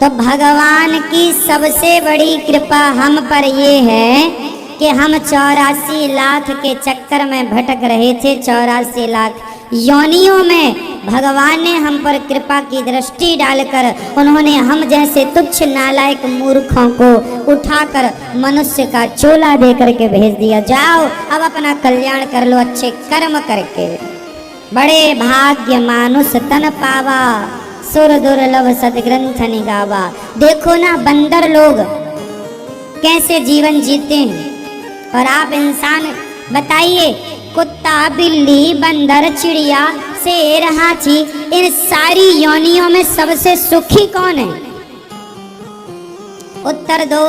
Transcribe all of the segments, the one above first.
तो भगवान की सबसे बड़ी कृपा हम पर ये है कि हम 84 लाख के चक्कर में भटक रहे थे। 84 लाख योनियों में भगवान ने हम पर कृपा की दृष्टि डालकर उन्होंने हम जैसे तुच्छ नालायक मूर्खों को उठाकर मनुष्य का चोला दे करके भेज दिया। जाओ अब अपना कल्याण कर लो अच्छे कर्म करके। बड़े भाग्य मानुष तन पावा, सुर दुर्लभ सदग्रंथ निगावा। देखो ना बंदर लोग कैसे जीवन जीते हैं, और आप इंसान बताइए, कुत्ता बिल्ली बंदर चिड़िया शेर हाथी, इन सारी योनियों में सबसे सुखी कौन है? उत्तर दो,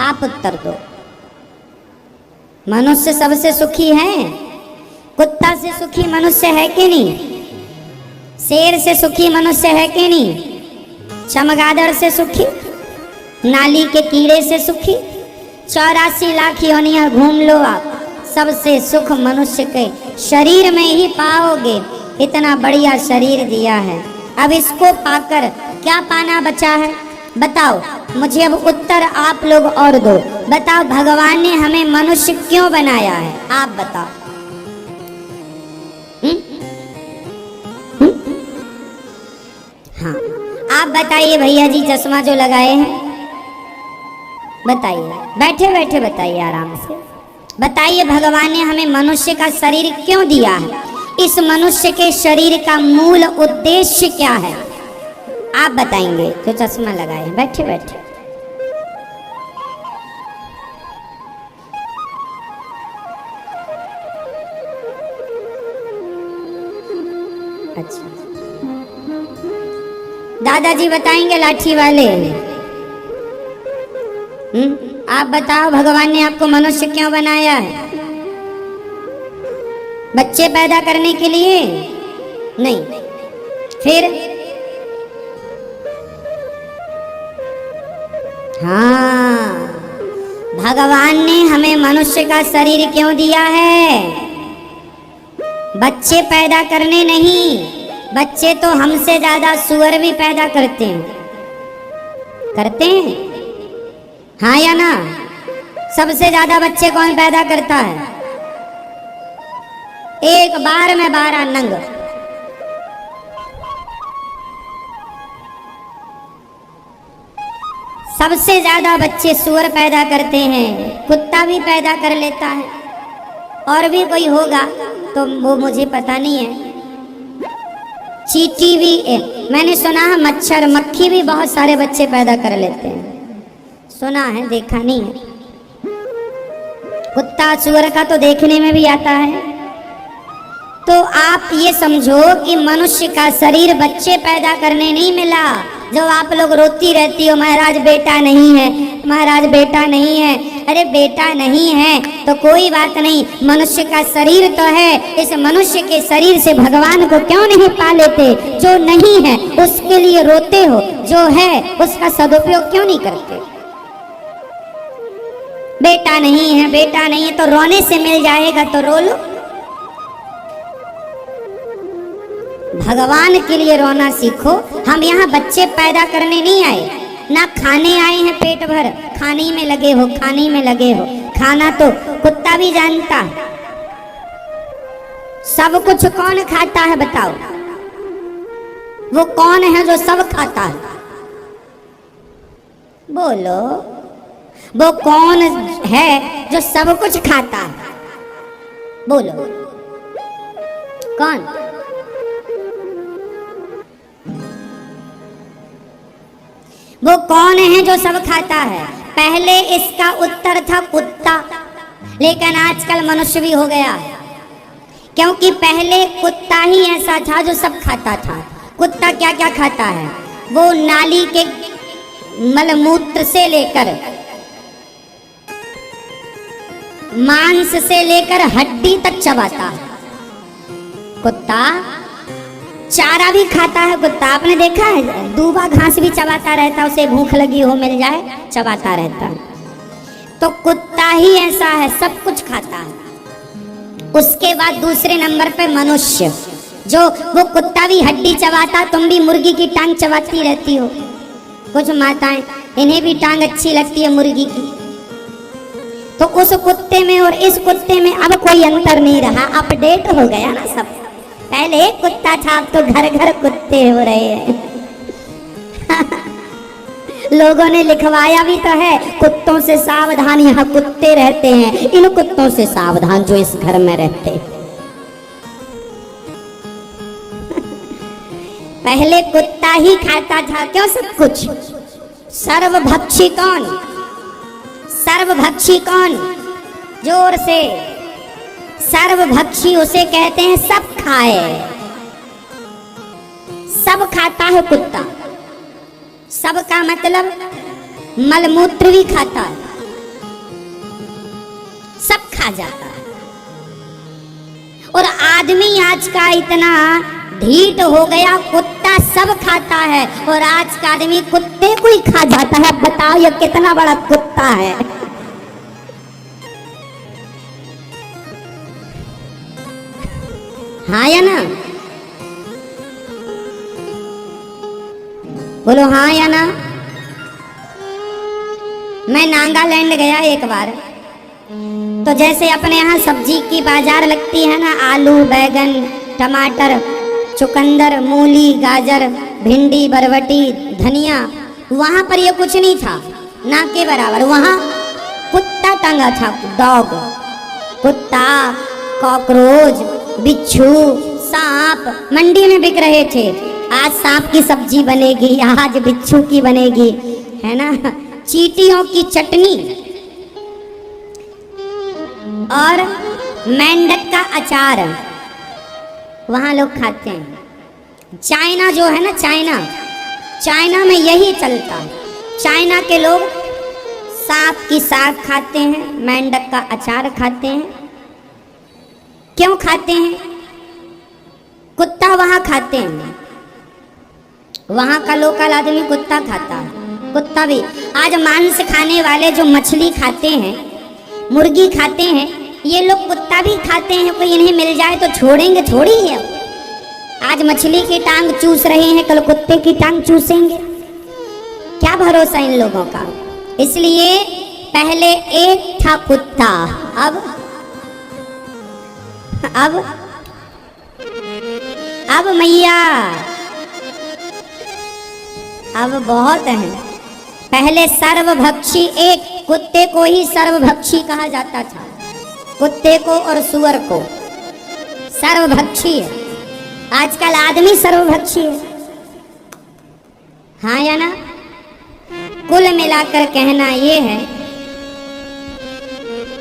आप उत्तर दो। मनुष्य सबसे सुखी है। कुत्ता से सुखी मनुष्य है कि नहीं? शेर से सुखी मनुष्य है कि नहीं? चमगादड़ से सुखी? नाली के कीड़े से सुखी? 84 लाख योनियां घूम लो आप, सबसे सुख मनुष्य के शरीर में ही पाओगे। इतना बढ़िया शरीर दिया है, अब इसको पाकर क्या पाना बचा है? बताओ मुझे अब उत्तर आप लोग और दो। बताओ भगवान ने हमें मनुष्य क्यों बनाया है? आप बताओ। हाँ आप बताइए भैया जी, चश्मा जो लगाए हैं, बताइए, बैठे बैठे बताइए आराम से बताइए। भगवान ने हमें मनुष्य का शरीर क्यों दिया है? इस मनुष्य के शरीर का मूल उद्देश्य क्या है? आप बताएंगे जो चश्मा लगाए हैं, बैठे बैठे। अच्छा दादाजी बताएंगे लाठी वाले। आप बताओ भगवान ने आपको मनुष्य क्यों बनाया है? बच्चे पैदा करने के लिए नहीं, फिर? हाँ, भगवान ने हमें मनुष्य का शरीर क्यों दिया है? बच्चे पैदा करने नहीं, बच्चे तो हमसे ज्यादा सुअर भी पैदा करते हैं, हाँ या ना? सबसे ज्यादा बच्चे कौन पैदा करता है? एक बार में 12 नंग। सबसे ज्यादा बच्चे सुअर पैदा करते हैं, कुत्ता भी पैदा कर लेता है, और भी कोई होगा तो वो मुझे पता नहीं है। चींटी भी, मैंने सुना है मच्छर मक्खी भी बहुत सारे बच्चे पैदा कर लेते हैं, सुना है, देखा नहीं है। कुत्ता सुअर का तो देखने में भी आता है। तो आप ये समझो कि मनुष्य का शरीर बच्चे पैदा करने नहीं मिला। जो आप लोग रोती रहती हो महाराज बेटा नहीं है, महाराज बेटा नहीं है। अरे बेटा नहीं है तो कोई बात नहीं, मनुष्य का शरीर तो है। इस मनुष्य के शरीर से भगवान को क्यों नहीं पा लेते? जो नहीं है उसके लिए रोते हो, जो है उसका सदुपयोग क्यों नहीं करते? बेटा नहीं है, बेटा नहीं है तो रोने से मिल जाएगा तो रो लो। भगवान के लिए रोना सीखो। हम यहाँ बच्चे पैदा करने नहीं आए, ना खाने आए हैं पेट भर। खाने में लगे हो, खाने में लगे हो। खाना तो कुत्ता भी जानता है। सब कुछ कौन खाता है बताओ? वो कौन है जो सब खाता है? बोलो, वो कौन है जो सब कुछ खाता है? बोलो कौन? वो कौन है जो सब खाता है? पहले इसका उत्तर था कुत्ता, लेकिन आजकल मनुष्य भी हो गया, क्योंकि पहले कुत्ता ही ऐसा था जो सब खाता था। कुत्ता क्या क्या खाता है? वो नाली के मलमूत्र से लेकर, मांस से लेकर हड्डी तक चबाता है। कुत्ता चारा भी खाता है। कुत्ता आपने देखा है? दूबा घास भी चबाता रहता है, उसे भूख लगी हो मिल जाए चबाता रहता है। तो कुत्ता ही ऐसा है, सब कुछ खाता है। उसके बाद दूसरे नंबर पे मनुष्य। जो वो कुत्ता भी हड्डी चबाता, तुम भी मुर्गी की टांग चबाती रहती हो। कुछ माताएं, इन्हें भी टांग अच्छी लगती है मुर्गी की। तो उस कुत्ते में और इस कुत्ते में अब कोई अंतर नहीं रहा, अपडेट हो गया ना सब। पहले एक कुत्ता था, अब तो घर घर कुत्ते हो रहे हैं। लोगों ने लिखवाया भी तो है, कुत्तों से सावधान, यहाँ कुत्ते रहते हैं, इन कुत्तों से सावधान जो इस घर में रहते। पहले कुत्ता ही खाता था क्यों सब कुछ। सर्वभक्षी कौन? सर्वभक्षी कौन? जोर से। सर्वभक्षी उसे कहते हैं सब खाए, सब खाता है कुत्ता। सब का मतलब मलमूत्र भी खाता है, सब खा जाता है। और आदमी आज का इतना ढीठ हो गया, कुत्ता सब खाता है और आज का आदमी कुत्ते को ही खा जाता है। बताओ ये कितना बड़ा कुत्ता है। हाँ या ना? बोलो हाँ या ना? मैं नागालैंड गया एक बार, तो जैसे अपने यहाँ सब्जी की बाजार लगती है ना, आलू, बैगन, टमाटर, चुकंदर, मूली, गाजर, भिंडी, बरबटी, धनिया, वहां पर ये कुछ नहीं था, ना के बराबर। वहां कुत्ता टंगा था, डॉग, कुत्ता, कॉकरोच, बिच्छू, सांप मंडी में बिक रहे थे। आज सांप की सब्जी बनेगी, आज बिच्छू की बनेगी, है ना। चींटियों की चटनी और मेंढक का अचार वहां लोग खाते हैं। चाइना जो है ना, चाइना में यही चलता है। चाइना के लोग सांप की साग खाते हैं, मेंढक का अचार खाते हैं। क्यों खाते हैं? कुत्ता वहां खाते हैं, वहां का लोकल आदमी कुत्ता खाता है। कुत्ता भी आज मांस खाने वाले जो मछली खाते हैं, मुर्गी खाते हैं, ये लोग कुत्ता भी खाते हैं। कोई इन्हें मिल जाए तो छोड़ेंगे थोड़ी है। आज मछली की टांग चूस रहे हैं, कल कुत्ते की टांग चूसेंगे। क्या भरोसा इन लोगों का। इसलिए पहले एक था कुत्ता, अब मैया अब बहुत हैं। पहले सर्वभक्षी, एक कुत्ते को ही सर्वभक्षी कहा जाता था, कुत्ते को और सुअर को सर्वभक्षी है। आजकल आदमी सर्वभक्षी है। हाँ या ना? कुल मिलाकर कहना ये है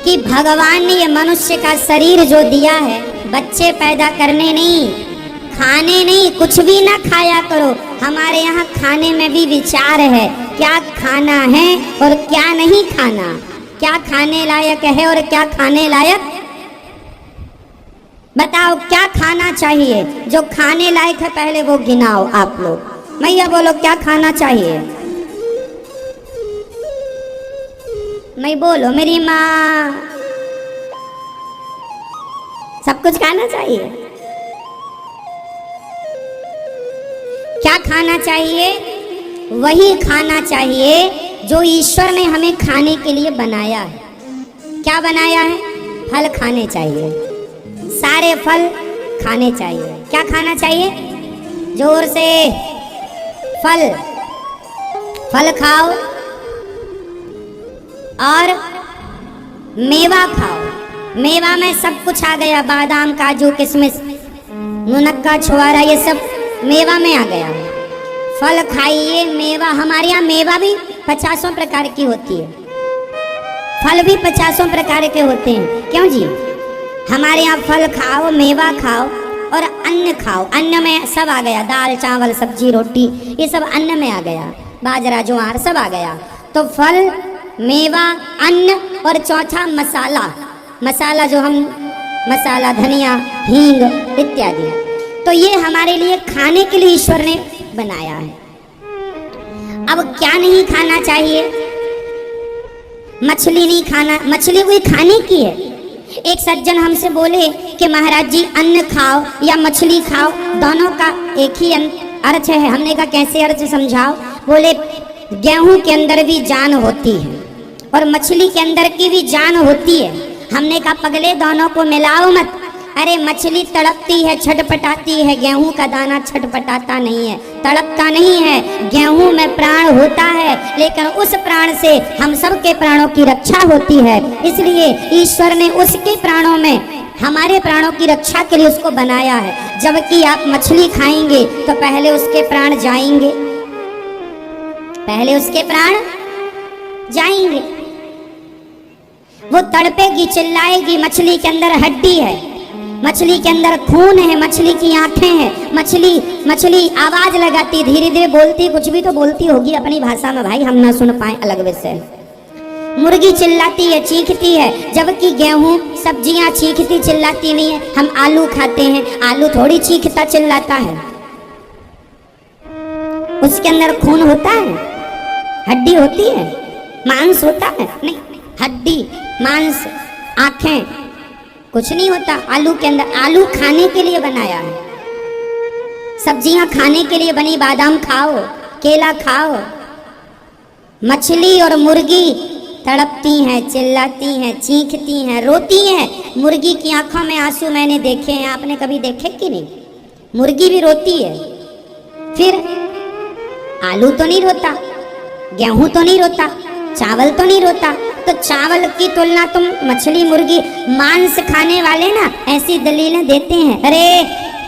कि भगवान ने ये मनुष्य का शरीर जो दिया है, बच्चे पैदा करने नहीं, खाने नहीं, कुछ भी ना खाया करो। हमारे यहाँ खाने में भी विचार है, क्या खाना है और क्या नहीं खाना, क्या खाने लायक है और क्या खाने लायक। बताओ क्या खाना चाहिए? जो खाने लायक है पहले वो गिनाओ आप लोग। मैया बोलो क्या खाना चाहिए? मैं बोलो मेरी माँ। सब कुछ खाना चाहिए। क्या खाना चाहिए? वही खाना चाहिए जो ईश्वर ने हमें खाने के लिए बनाया है। क्या बनाया है? फल खाने चाहिए, सारे फल खाने चाहिए। क्या खाना चाहिए? जोर से, फल। फल खाओ और मेवा खाओ। मेवा में सब कुछ आ गया, बादाम, काजू, किशमिश, मुनक्का, छुआरा, ये सब मेवा में आ गया। फल खाइए, मेवा। हमारे यहाँ मेवा भी 50 प्रकार की होती है, फल भी 50 प्रकार के होते हैं। क्यों जी? हमारे यहाँ फल खाओ, मेवा खाओ और अन्न खाओ। अन्न में सब आ गया, दाल, चावल, सब्जी, रोटी, ये सब अन्न में आ गया, बाजरा, ज्वार, सब आ गया। तो फल, मेवा, अन्न और चौथा मसाला। मसाला जो हम मसाला, धनिया, हींग इत्यादि। तो ये हमारे लिए खाने के लिए ईश्वर ने बनाया है। अब क्या नहीं खाना चाहिए? मछली नहीं खाना। मछली कोई खाने की है? एक सज्जन हमसे बोले कि महाराज जी अन्न खाओ या मछली खाओ, दोनों का एक ही अर्थ है। हमने कहा कैसे अर्थ समझाओ? बोले गेहूं के अंदर भी जान होती है और मछली के अंदर की भी जान होती है। हमने कहा पगले दोनों को मिलाओ मत। अरे मछली तड़पती है, छटपटाती है, गेहूं का दाना छटपटाता नहीं है, तड़पता नहीं है। गेहूं में प्राण होता है, लेकिन उस प्राण से हम सब के प्राणों की रक्षा होती है। इसलिए ईश्वर ने उसके प्राणों में हमारे प्राणों की रक्षा के लिए उसको बनाया है। जबकि आप मछली खाएंगे तो पहले उसके प्राण जाएंगे, पहले उसके प्राण जाएंगे। वो तड़पेगी, चिल्लाएगी। मछली के अंदर हड्डी है, मछली के अंदर खून है, मछली की आंखें हैं, मछली आवाज लगाती, धीरे धीरे बोलती, कुछ भी तो बोलती होगी अपनी भाषा में, भाई हम ना सुन पाए, अलग विषय। मुर्गी चिल्लाती है, चीखती है, जबकि गेहूं सब्जियां चीखती चिल्लाती नहीं है। हम आलू खाते हैं, आलू थोड़ी चीखता चिल्लाता है, उसके अंदर खून होता है, हड्डी होती है, मांस होता है, नहीं हड्डी मांस आंखें कुछ नहीं होता आलू के अंदर। आलू खाने के लिए बनाया है, सब्जियां खाने के लिए बनी, बादाम खाओ, केला खाओ। मछली और मुर्गी तड़पती हैं, चिल्लाती हैं, चीखती हैं, रोती हैं। मुर्गी की आंखों में आंसू मैंने देखे हैं, आपने कभी देखे कि नहीं? मुर्गी भी रोती है। फिर आलू तो नहीं रोता, गेहूं तो नहीं रोता, चावल तो नहीं रोता। तो चावल की तुलना तुम मछली मुर्गी मांस खाने वाले ना ऐसी दलीलें देते हैं, अरे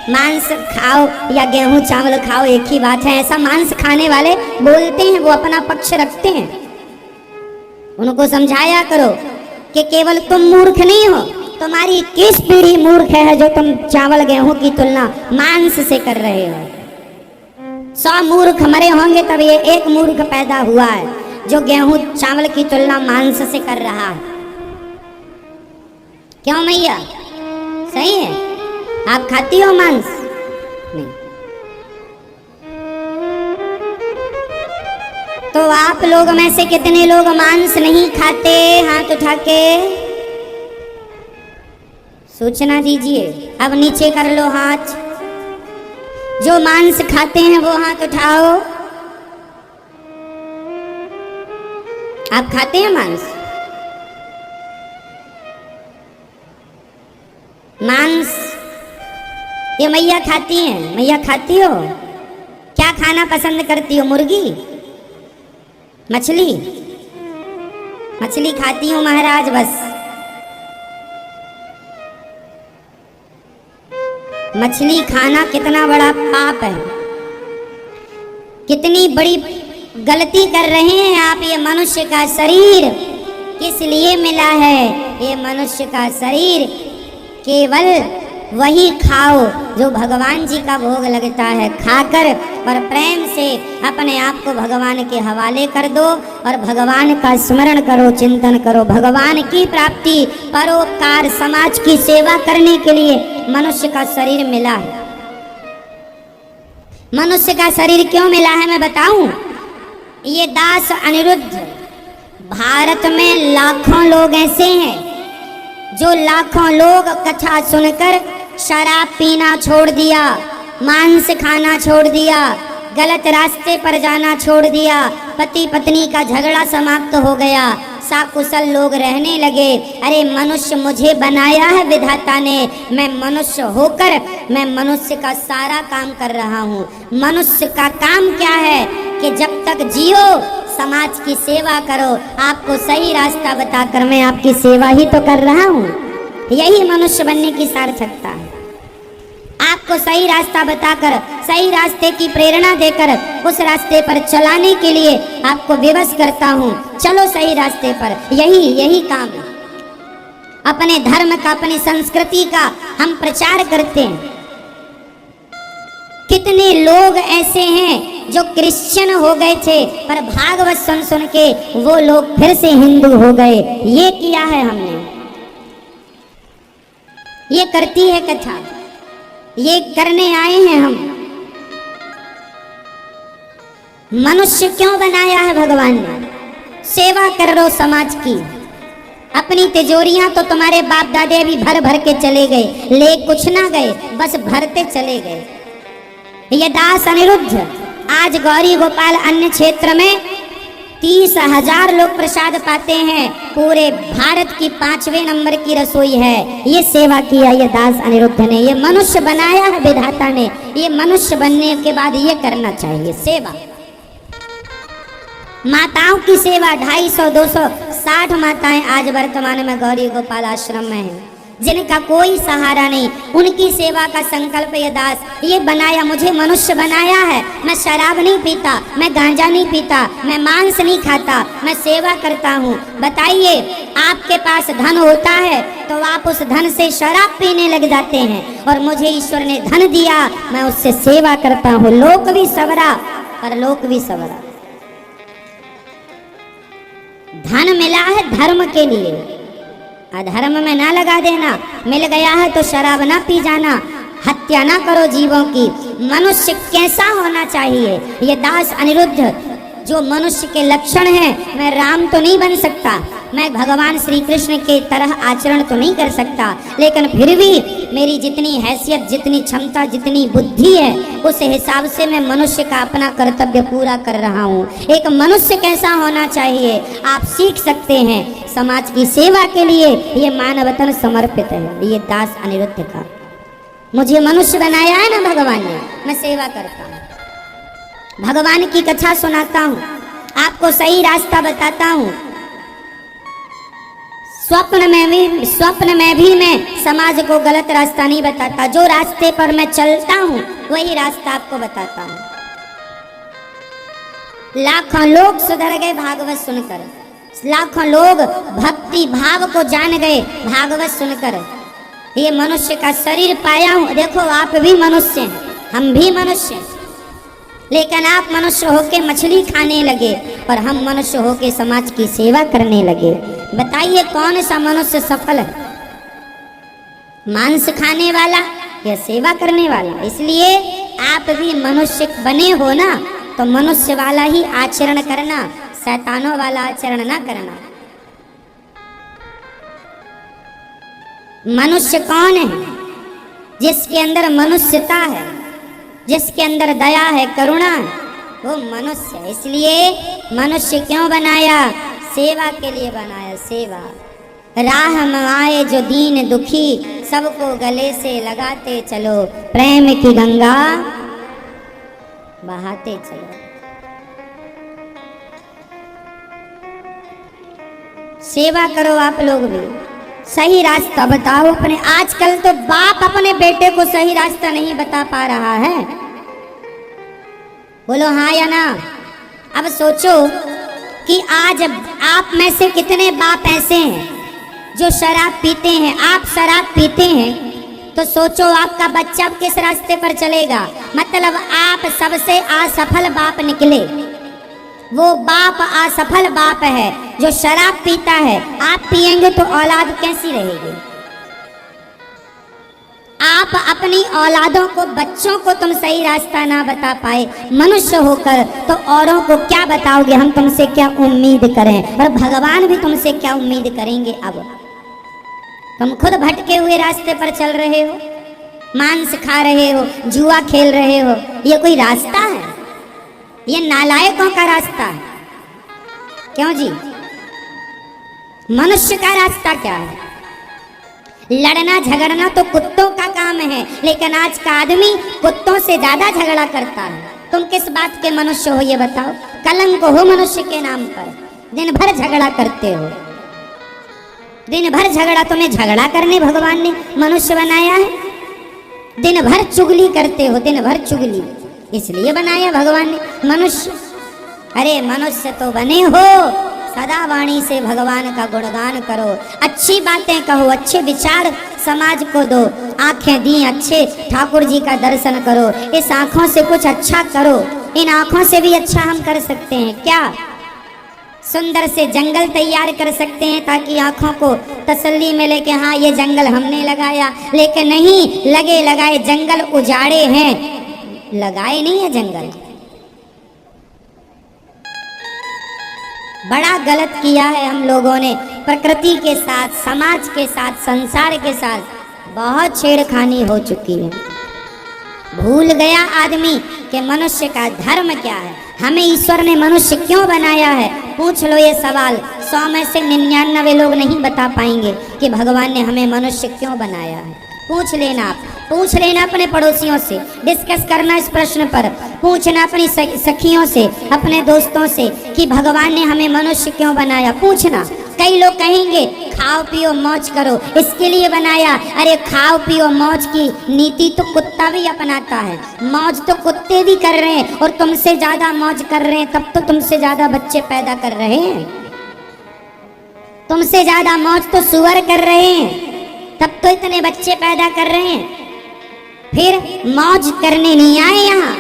मांस खाओ या गेहूं चावल खाओ एक ही बात है, ऐसा मांस खाने वाले बोलते हैं, वो अपना पक्ष रखते हैं। उनको समझाया करो कि केवल तुम मूर्ख नहीं हो, तुम्हारी किस पीढ़ी मूर्ख है जो तुम चावल गेहूं की तुलना मांस से कर रहे हो। 100 मूर्ख मरे होंगे तब ये एक मूर्ख पैदा हुआ है जो गेहूं चावल की तुलना मांस से कर रहा है। क्यों मैया, सही है? आप खाती हो मांस? नहीं। तो आप लोग में से कितने लोग मांस नहीं खाते? हाथ उठा के सूचना दीजिए। अब नीचे कर लो हाथ। जो मांस खाते हैं वो हाथ उठाओ। आप खाते हैं मांस? मांस ये मैया खाती हैं। मैया खाती हो? क्या खाना पसंद करती हो? मुर्गी, मछली? मछली खाती हूँ महाराज बस। मछली खाना कितना बड़ा पाप है, कितनी बड़ी गलती कर रहे हैं आप। ये मनुष्य का शरीर किस लिए मिला है? ये मनुष्य का शरीर केवल वही खाओ जो भगवान जी का भोग लगता है। खाकर और प्रेम से अपने आप को भगवान के हवाले कर दो और भगवान का स्मरण करो, चिंतन करो। भगवान की प्राप्ति, परोपकार, समाज की सेवा करने के लिए मनुष्य का शरीर मिला है। मनुष्य का शरीर क्यों मिला है मैं बताऊं? ये दास अनिरुद्ध, भारत में लाखों लोग ऐसे हैं जो लाखों लोग कथा सुनकर शराब पीना छोड़ दिया, मांस खाना छोड़ दिया, गलत रास्ते पर जाना छोड़ दिया, पति पत्नी का झगड़ा समाप्त हो गया, साकुशल लोग रहने लगे। अरे मनुष्य मुझे बनाया है विधाता ने, मैं मनुष्य होकर मैं मनुष्य का सारा काम कर रहा हूँ। मनुष्य का काम क्या है कि जब तक जियो समाज की सेवा करो। आपको सही रास्ता बताकर मैं आपकी सेवा ही तो कर रहा हूँ। यही मनुष्य बनने की सार्थकता है। आपको सही रास्ता बताकर, सही रास्ते की प्रेरणा देकर उस रास्ते पर चलाने के लिए आपको विवश करता हूँ। चलो सही रास्ते पर, यही काम है। अपने धर्म का, अपनी संस्कृति का हम प्रचार करते हैं। कितने लोग ऐसे हैं जो क्रिश्चियन हो गए थे पर भागवत सुन के वो लोग फिर से हिंदू हो गए। ये किया है हमने, ये करती है कथा, ये करने आए हैं हम। मनुष्य क्यों बनाया है भगवान ने? सेवा कर लो समाज की। अपनी तिजोरियां तो तुम्हारे बाप दादे भी भर भर के चले गए, ले कुछ ना गए, बस भरते चले गए। ये दास अनिरुद्ध आज गौरी गोपाल अन्य क्षेत्र में 30,000 लोग प्रसाद पाते हैं। पूरे भारत की 5वें नंबर की रसोई है। ये सेवा किया ये दास अनिरुद्ध ने, ये मनुष्य बनाया है विधाता ने। ये मनुष्य बनने के बाद ये करना चाहिए सेवा। माताओं की सेवा 250, 260 माताएं आज वर्तमान में गौरी गोपाल आश्रम में हैं, जिनका कोई सहारा नहीं। उनकी सेवा का संकल्प ये दास ये बनाया, मुझे मनुष्य बनाया है। मैं शराब नहीं पीता, मैं गांजा नहीं पीता, मैं मांस नहीं खाता, मैं सेवा करता हूँ। बताइए, आपके पास धन होता है तो आप उस धन से शराब पीने लग जाते हैं, और मुझे ईश्वर ने धन दिया, मैं उससे सेवा करता हूँ। लोक भी सवरा और लोक भी सवरा। धन मिला है धर्म के लिए, अधर्म में ना लगा देना। मिल गया है तो शराब ना पी जाना, हत्या ना करो जीवों की। मनुष्य कैसा होना चाहिए? ये दास अनिरुद्ध जो मनुष्य के लक्षण हैं। मैं राम तो नहीं बन सकता, मैं भगवान श्री कृष्ण के तरह आचरण तो नहीं कर सकता, लेकिन फिर भी मेरी जितनी हैसियत, जितनी क्षमता, जितनी बुद्धि है, उस हिसाब से मैं मनुष्य का अपना कर्तव्य पूरा कर रहा हूँ। एक मनुष्य कैसा होना चाहिए आप सीख सकते हैं। समाज की सेवा के लिए ये मानवतन समर्पित है ये दास अनिरुद्ध का। मुझे मनुष्य बनाया है ना भगवान ने, मैं सेवा करता हूँ, भगवान की कथा सुनाता हूँ, आपको सही रास्ता बताता हूँ। स्वप्न में भी मैं समाज को गलत रास्ता नहीं बताता। जो रास्ते पर मैं चलता हूँ वही रास्ता आपको बताता हूँ। लाखों लोग सुधर गए भागवत सुनकर, लाखों लोग भक्ति भाव को जान गए भागवत सुनकर। ये मनुष्य का शरीर पाया हूँ। देखो, आप भी मनुष्य हैं, हम भी मनुष्य हैं, लेकिन आप मनुष्य होके मछली खाने लगे और हम मनुष्य होके समाज की सेवा करने लगे। बताइए कौन सा मनुष्य सफल है? मांस खाने वाला या सेवा करने वाला? इसलिए आप भी मनुष्य बने हो ना, तो मनुष्य वाला ही आचरण करना, शैतानों वाला आचरण ना करना। मनुष्य कौन है? जिसके अंदर मनुष्यता है, जिसके अंदर दया है, करुणा है, वो मनुष्य है। इसलिए मनुष्य क्यों बनाया? सेवा के लिए बनाया। सेवा राह में आए जो दीन दुखी, सबको गले से लगाते चलो, प्रेम की गंगा बहाते चलो। सेवा करो आप लोग भी, सही रास्ता बताओ अपने। आजकल तो बाप अपने बेटे को सही रास्ता नहीं बता पा रहा है। बोलो हाँ या ना? अब सोचो कि आज आप में से कितने बाप ऐसे हैं जो शराब पीते हैं। आप शराब पीते हैं तो सोचो आपका बच्चा किस रास्ते पर चलेगा। मतलब आप सबसे असफल बाप निकले। वो बाप असफल बाप है जो शराब पीता है। आप पिएंगे तो औलाद कैसी रहेगी? आप अपनी औलादों को, बच्चों को तुम सही रास्ता ना बता पाए मनुष्य होकर, तो औरों को क्या बताओगे? हम तुमसे क्या उम्मीद करें? और भगवान भी तुमसे क्या उम्मीद करेंगे? अब तुम खुद भटके हुए रास्ते पर चल रहे हो, मांस खा रहे हो, जुआ खेल रहे हो। ये कोई रास्ता है? ये नालायकों का रास्ता है। क्यों जी? मनुष्य का रास्ता क्या है? लड़ना झगड़ना तो कुत्तों का काम है, लेकिन आज का आदमी कुत्तों से ज्यादा झगड़ा करता है। तुम किस बात के मनुष्य हो ये बताओ? कलंक हो मनुष्य के नाम पर। दिन भर झगड़ा करते हो, दिन भर झगड़ा। तुम्हें झगड़ा करने भगवान ने मनुष्य बनाया है? दिन भर चुगली करते हो, दिन भर चुगली, इसलिए बनाया भगवान ने मनुष्य। अरे मनुष्य तो बने हो, सदा वाणी से भगवान का गुणगान करो, अच्छी बातें कहो, अच्छे विचार समाज को दो। आंखें दी अच्छे ठाकुर जी का दर्शन करो, इस आंखों से कुछ अच्छा करो। इन आंखों से भी अच्छा हम कर सकते हैं क्या? सुंदर से जंगल तैयार कर सकते हैं ताकि आंखों को तसल्ली मिले कि हाँ ये जंगल हमने लगाया। लेकिन नहीं, लगे लगाए जंगल उजाड़े हैं, लगाए नहीं है जंगल। बड़ा गलत किया है हम लोगों ने। प्रकृति के साथ, समाज के साथ, संसार के साथ बहुत छेड़खानी हो चुकी है। भूल गया आदमी कि मनुष्य का धर्म क्या है। हमें ईश्वर ने मनुष्य क्यों बनाया है? पूछ लो ये सवाल। 100 में से 99 लोग नहीं बता पाएंगे कि भगवान ने हमें मनुष्य क्यों बनाया है। पूछ लेना आप, पूछ लेना अपने पड़ोसियों से, डिस्कस करना इस प्रश्न पर, पूछना अपनी सखियों से, अपने दोस्तों से कि भगवान ने हमें मनुष्य क्यों बनाया। पूछना। कई लोग कहेंगे खाओ पियो मौज करो, इसके लिए बनाया। अरे खाओ पियो मौज की नीति तो कुत्ता भी अपनाता है। मौज तो कुत्ते भी कर रहे हैं और तुमसे ज्यादा मौज कर रहे हैं, तब तो तुमसे ज्यादा बच्चे पैदा कर रहे हैं। तुमसे ज्यादा मौज तो सुअर कर रहे हैं, तब तो इतने बच्चे पैदा कर रहे हैं। फिर मौज करने नहीं आए यहाँ।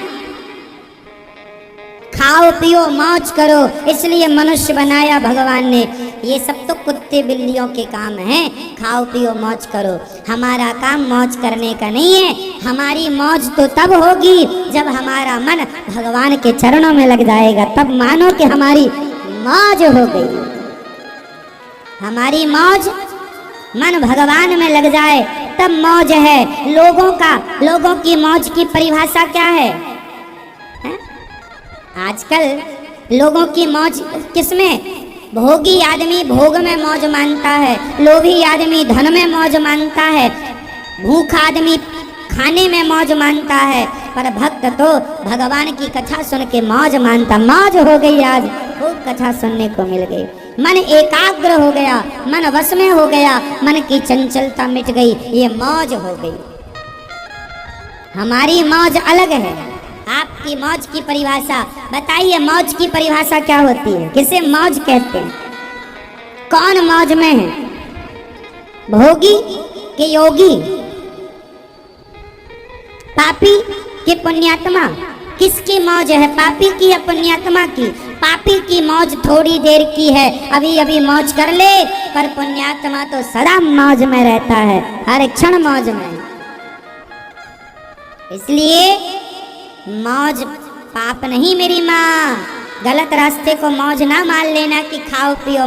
खाओ पियो मौज करो, इसलिए मनुष्य बनाया भगवान ने। ये सब तो कुत्ते बिल्लियों के काम हैं। खाओ पियो मौज करो। हमारा काम मौज करने का नहीं है। हमारी मौज तो तब होगी जब हमारा मन भगवान के चरणों में लग जाएगा, तब मानो कि हमारी मौज हो गई। हमारी मौज मन भगवान में लग जाए तब मौज है। लोगों की मौज की परिभाषा क्या है? आजकल लोगों की मौज किसमें? भोगी आदमी भोग में मौज मानता है, लोभी आदमी धन में मौज मानता है, भूखा आदमी खाने में मौज मानता है, पर भक्त तो भगवान की कथा सुन के मौज मानता। मौज हो गई, आज खूब कथा सुनने को मिल गई। मन एकाग्र हो गया, मन वश में हो गया, मन की चंचलता मिट गई, ये मौज हो गई। हमारी मौज अलग है। आपकी मौज की परिभाषा बताइए। मौज की परिभाषा क्या होती है? किसे मौज कहते हैं? कौन मौज में है? भोगी के योगी, पापी के पुण्यात्मा? किसकी मौज है, पापी की या पुण्यात्मा की? पापी की मौज थोड़ी देर की है, अभी अभी मौज कर ले, पर पुण्यात्मा तो सदा मौज में रहता है, हर क्षण मौज में। इसलिए मौज पाप नहीं मेरी माँ। गलत रास्ते को मौज ना मान लेना कि खाओ पियो